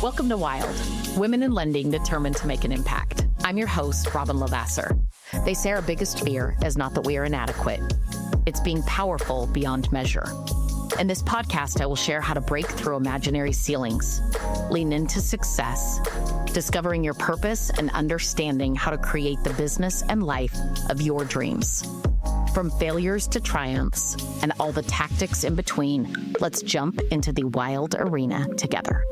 Welcome to Wild, Women in Lending Determined to Make an Impact. I'm your host, Robin Lavasser. They say our biggest fear is not that we are inadequate. It's being powerful beyond measure. In this podcast, I will share how to break through imaginary ceilings, lean into success, discovering your purpose, and understanding how to create the business and life of your dreams. From failures to triumphs and all the tactics in between, let's jump into the wild arena together.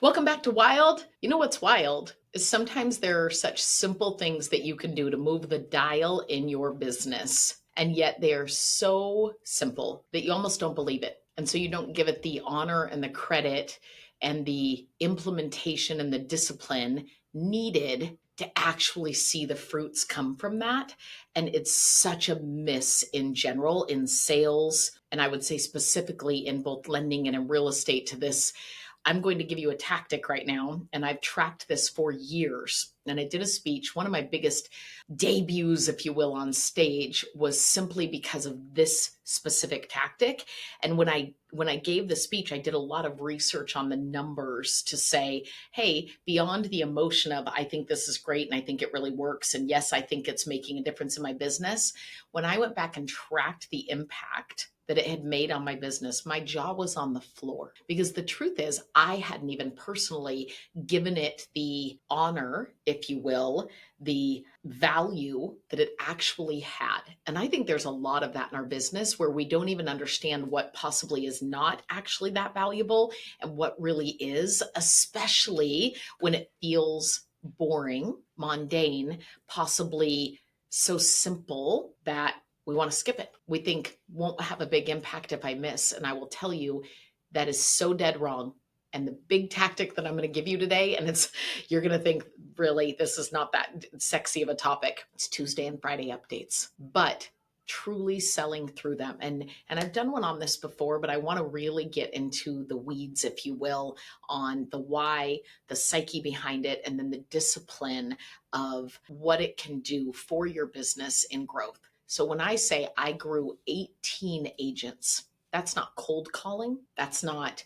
Welcome back to Wild. You know what's wild is sometimes there are such simple things that you can do to move the dial in your business, and yet they are so simple that you almost don't believe it. And so you don't give it the honor and the credit and the implementation and the discipline needed to actually see the fruits come from that. And it's such a miss in general in sales. And I would say specifically in both lending and in real estate to this. I'm going to give you a tactic right now, and I've tracked this for years. And I did a speech. One of my biggest debuts, if you will, on stage was simply because of this specific tactic. And when I gave the speech, I did a lot of research on the numbers to say, hey, beyond the emotion of, I think this is great and I think it really works. And yes, I think it's making a difference in my business. When I went back and tracked the impact that it had made on my business, my jaw was on the floor, because the truth is I hadn't even personally given it the honor, if you will, the value that it actually had. And I think there's a lot of that in our business where we don't even understand what possibly is not actually that valuable and what really is, especially when it feels boring, mundane, possibly so simple that we want to skip it. We think won't have a big impact if I miss. And I will tell you that is so dead wrong. And the big tactic that I'm going to give you today, and you're going to think, really, this is not that sexy of a topic. It's Tuesday and Friday updates, but truly selling through them. And I've done one on this before, but I want to really get into the weeds, if you will, on the why, the psyche behind it, and then the discipline of what it can do for your business in growth. So when I say I grew 18 agents, that's not cold calling. That's not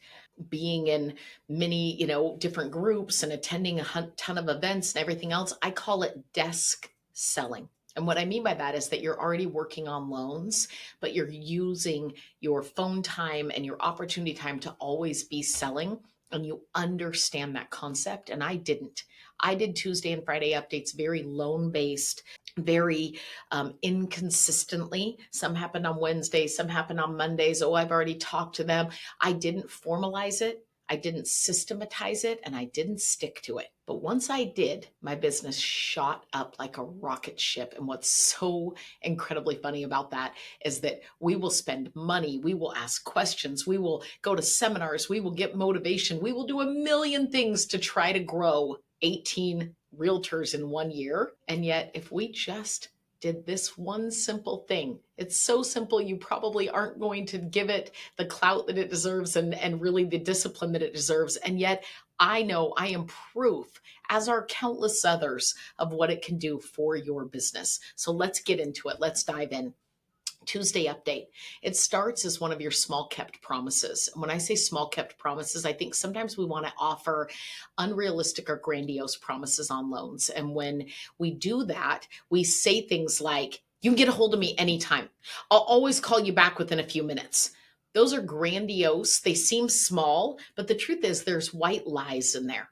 being in many, different groups and attending a ton of events and everything else. I call it desk selling. And what I mean by that is that you're already working on loans, but you're using your phone time and your opportunity time to always be selling, and you understand that concept. And I didn't. I did Tuesday and Friday updates very loan-based, very inconsistently. Some happened on Wednesdays, some happened on Mondays. Oh, I've already talked to them. I didn't formalize it. I didn't systematize it, and I didn't stick to it. But once I did, my business shot up like a rocket ship. And what's so incredibly funny about that is that we will spend money, we will ask questions, we will go to seminars, we will get motivation, we will do a million things to try to grow 18 realtors in 1 year. And yet, if we just did this one simple thing, it's so simple you probably aren't going to give it the clout that it deserves and really the discipline that it deserves. And yet I know I am proof, as are countless others, of what it can do for your business. So let's get into it. Let's dive in. Tuesday update. It starts as one of your small kept promises. When I say small kept promises, I think sometimes we want to offer unrealistic or grandiose promises on loans. And when we do that, we say things like, you can get a hold of me anytime. I'll always call you back within a few minutes. Those are grandiose. They seem small, but the truth is there's white lies in there.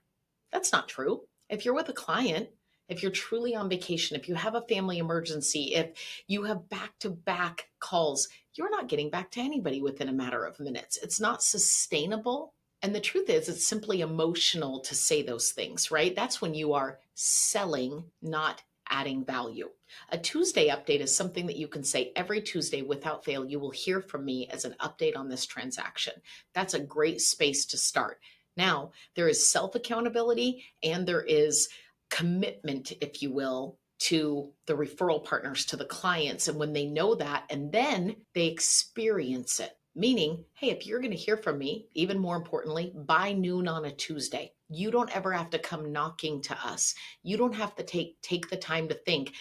That's not true. If you're with a client, if you're truly on vacation, if you have a family emergency, if you have back-to-back calls, you're not getting back to anybody within a matter of minutes. It's not sustainable. And the truth is, it's simply emotional to say those things, right? That's when you are selling, not adding value. A Tuesday update is something that you can say every Tuesday without fail. You will hear from me as an update on this transaction. That's a great space to start. Now, there is self-accountability and there is commitment, if you will, to the referral partners, to the clients. And when they know that, and then they experience it, meaning, hey, if you're going to hear from me, even more importantly, by noon on a Tuesday, you don't ever have to come knocking to us. You don't have to take the time to think,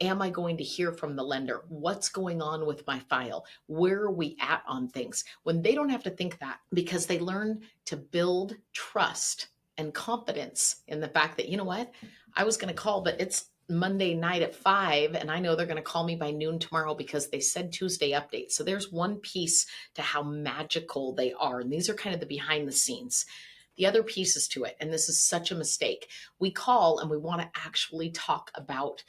Am I going to hear from the lender? What's going on with my file? Where are we at on things? When they don't have to think that, because they learn to build trust and confidence in the fact that, you know what, I was going to call, but it's Monday night at 5, and I know they're going to call me by noon tomorrow because they said Tuesday update. So there's one piece to how magical they are. And these are kind of the behind the scenes. The other pieces to it, and this is such a mistake, we call and we want to actually talk about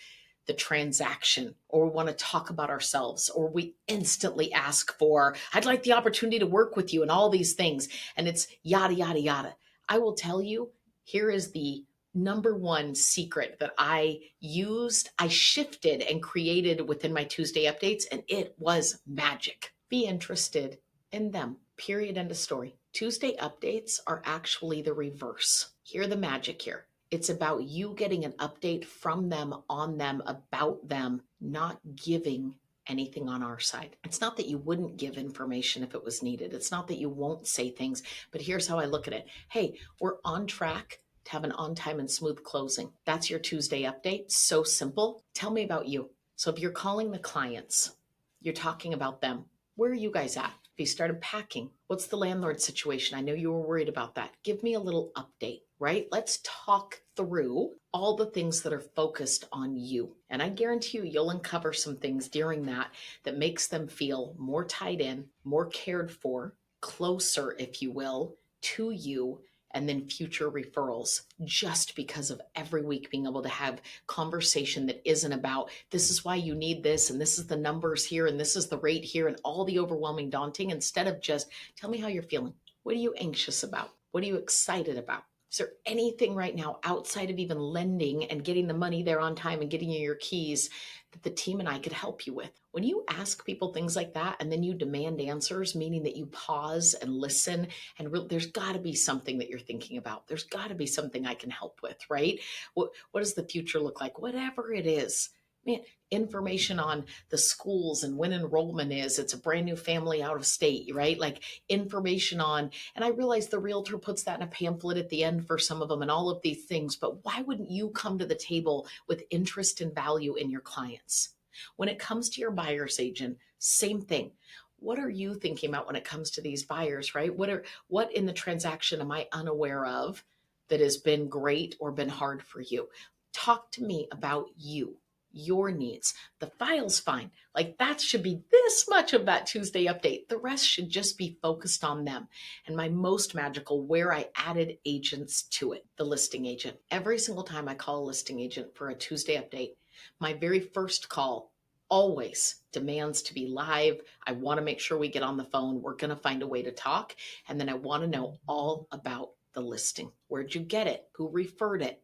the transaction, or we want to talk about ourselves, or we instantly ask for, I'd like the opportunity to work with you and all these things. And it's yada, yada, yada. I will tell you, here is the number one secret that I used, I shifted and created within my Tuesday updates, and it was magic. Be interested in them. Period. End of story. Tuesday updates are actually the reverse. Hear the magic here. It's about you getting an update from them, on them, about them, not giving anything on our side. It's not that you wouldn't give information if it was needed. It's not that you won't say things, but here's how I look at it. Hey, we're on track to have an on time and smooth closing. That's your Tuesday update. So simple. Tell me about you. So if you're calling the clients, you're talking about them. Where are you guys at? If you started packing, what's the landlord situation? I know you were worried about that. Give me a little update, right? Let's talk through all the things that are focused on you. And I guarantee you'll uncover some things during that that makes them feel more tied in, more cared for, closer, if you will, to you, and then future referrals, just because of every week being able to have conversation that isn't about, this is why you need this, and this is the numbers here, and this is the rate here, and all the overwhelming daunting, instead of just, tell me how you're feeling. What are you anxious about? What are you excited about? Is there anything right now outside of even lending and getting the money there on time and getting you your keys that the team and I could help you with? When you ask people things like that and then you demand answers, meaning that you pause and listen, and there's got to be something that you're thinking about. There's got to be something I can help with, right? What does the future look like? Whatever it is. Man, information on the schools and when enrollment is. It's a brand new family out of state, right? Like information on, and I realize the realtor puts that in a pamphlet at the end for some of them and all of these things, but why wouldn't you come to the table with interest and value in your clients? When it comes to your buyer's agent, same thing. What are you thinking about when it comes to these buyers, right? What in the transaction am I unaware of that has been great or been hard for you? Talk to me about you, your needs. The file's fine. Like that should be this much of that Tuesday update. The rest should just be focused on them. And my most magical, where I added agents to it, the listing agent. Every single time I call a listing agent for a Tuesday update, my very first call always demands to be live. I want to make sure we get on the phone. We're going to find a way to talk. And then I want to know all about the listing. Where'd you get it? Who referred it?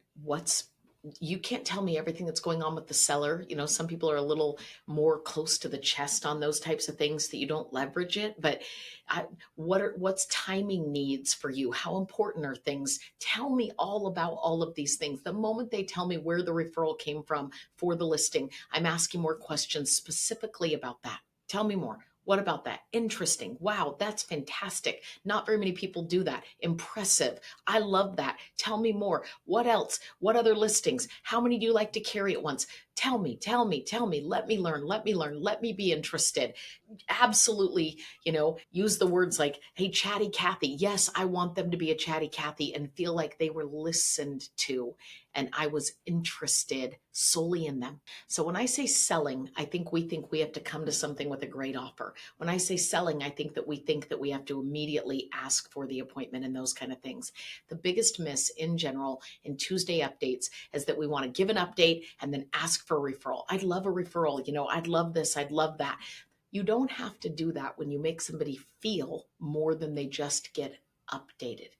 You can't tell me everything that's going on with the seller. You know, some people are a little more close to the chest on those types of things that you don't leverage it. But what's timing needs for you? How important are things? Tell me all about all of these things. The moment they tell me where the referral came from for the listing, I'm asking more questions specifically about that. Tell me more. What about that? Interesting. Wow, that's fantastic. Not very many people do that. Impressive. I love that. Tell me more. What else? What other listings? How many do you like to carry at once? Tell me, tell me, tell me. Let me learn. Let me learn. Let me be interested. Absolutely, use the words like, hey, chatty Kathy. Yes, I want them to be a chatty Kathy and feel like they were listened to and I was interested solely in them. So when I say selling, I think we have to come to something with a great offer. When I say selling, I think that we have to immediately ask for the appointment and those kind of things. The biggest miss in general in Tuesday updates is that we want to give an update and then ask for a referral. I'd love a referral. I'd love this. I'd love that. You don't have to do that when you make somebody feel more than they just get updated.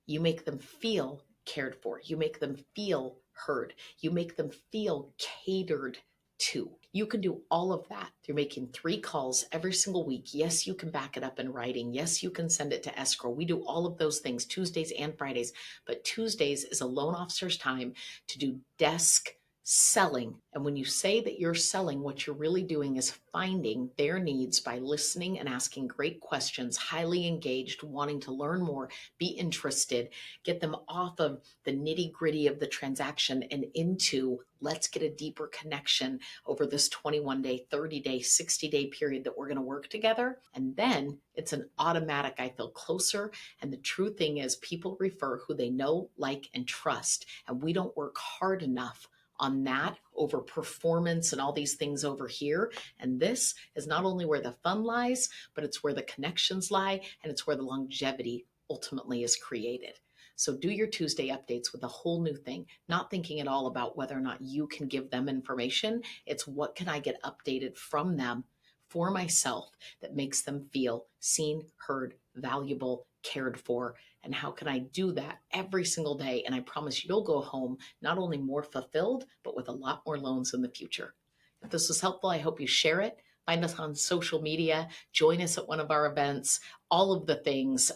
You make them feel cared for. You make them feel heard. You make them feel catered to. You can do all of that through making 3 calls every single week. Yes, you can back it up in writing. Yes, you can send it to escrow. We do all of those things Tuesdays and Fridays, but Tuesdays is a loan officer's time to do desk selling. And when you say that you're selling, what you're really doing is finding their needs by listening and asking great questions, highly engaged, wanting to learn more, be interested, get them off of the nitty gritty of the transaction and into let's get a deeper connection over this 21-day, 30-day, 60-day period that we're going to work together. And then it's an automatic, I feel closer. And the true thing is, people refer who they know, like, and trust. And we don't work hard enough on that over performance and all these things over here. And this is not only where the fun lies, but it's where the connections lie, and it's where the longevity ultimately is created. So do your Tuesday updates with a whole new thing, not thinking at all about whether or not you can give them information. It's what can I get updated from them for myself that makes them feel seen, heard, valuable, cared for, and how can I do that every single day? And I promise you'll go home not only more fulfilled, but with a lot more loans in the future. If this was helpful, I hope you share it. Find us on social media, join us at one of our events, all of the things.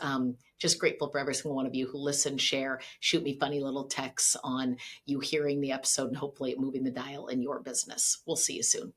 Just grateful for every single one of you who listen, share, shoot me funny little texts on you hearing the episode and hopefully moving the dial in your business. We'll see you soon.